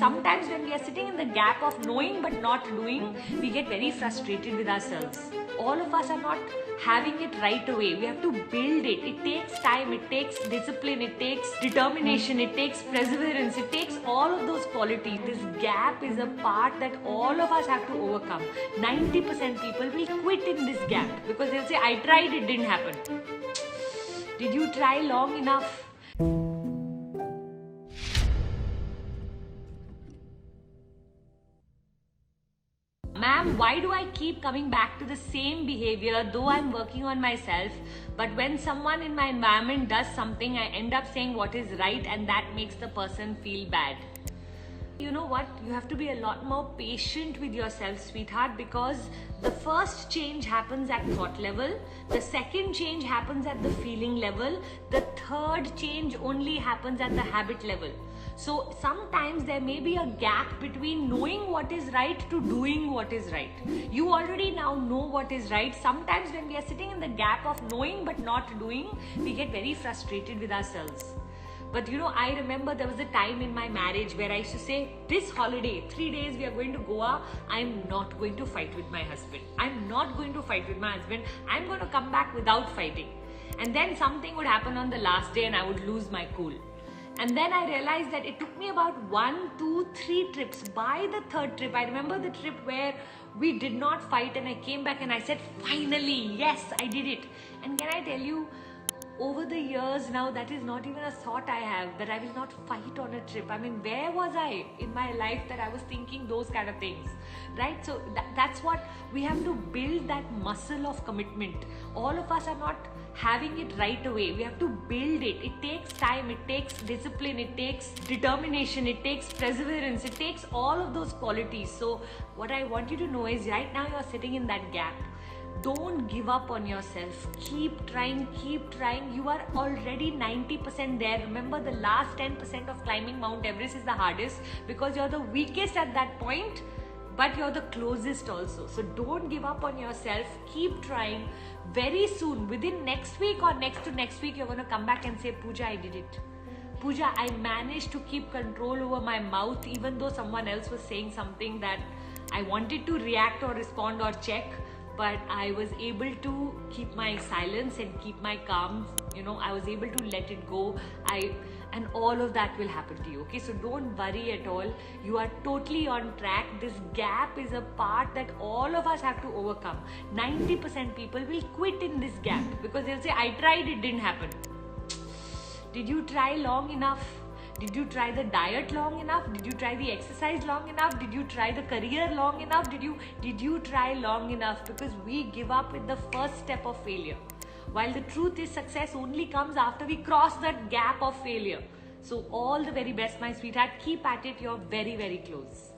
sometimes when we are sitting in the gap of knowing but not doing, we get very frustrated with ourselves. All of us are not having it right away. We have to build it. It takes time, it takes discipline, it takes determination, it takes perseverance, it takes all of those qualities. This gap is a part that all of us have to overcome. 90% people will quit in this gap because they'll say, I tried, it didn't happen. Did you try long enough? Ma'am, why do I keep coming back to the same behavior though I'm working on myself? But when someone in my environment does something, I end up saying what is right and that makes the person feel bad. You know what? You have to be a lot more patient with yourself, sweetheart, because the first change happens at thought level, the second change happens at the feeling level, the third change only happens at the habit level. So sometimes there may be a gap between knowing what is right to doing what is right. You already now know what is right. Sometimes when we are sitting in the gap of knowing but not doing, we get very frustrated with ourselves. But you know, I remember there was a time in my marriage where I used to say, this holiday, 3 days we are going to Goa, I'm not going to fight with my husband. I'm not going to fight with my husband. I'm going to come back without fighting. And then something would happen on the last day and I would lose my cool. And then I realized that it took me about 1, 2, 3 trips. By the third trip, I remember the trip where we did not fight and I came back and I said, finally, yes, I did it. And can I tell you, over the years now, that is not even a thought I have, that I will not fight on a trip. I mean, where was I in my life that I was thinking those kind of things, right? So that's what we have to build, that muscle of commitment. All of us are not having it right away. We have to build it. It takes time, it takes discipline, it takes determination, it takes perseverance, it takes all of those qualities. So what I want you to know is right now you're sitting in that gap. Don't give up on yourself. Keep trying, keep trying. You are already 90% there. Remember, the last 10% of climbing Mount Everest is the hardest because you're the weakest at that point, but you're the closest also. So don't give up on yourself. Keep trying. Very soon, within next week or next to next week, you're going to come back and say, Puja, I did it. Puja, I managed to keep control over my mouth even though someone else was saying something that I wanted to react or respond or check. But I was able to keep my silence and keep my calm. You know, I was able to let it go. And all of that will happen to you. Okay, so don't worry at all. You are totally on track. This gap is a part that all of us have to overcome. 90% people will quit in this gap because they'll say, I tried, it didn't happen. Did you try long enough? Did you try the diet long enough? Did you try the exercise long enough? Did you try the career long enough? Did you try long enough? Because we give up with the first step of failure. While the truth is, success only comes after we cross that gap of failure. So all the very best, my sweetheart. Keep at it. You're very, very close.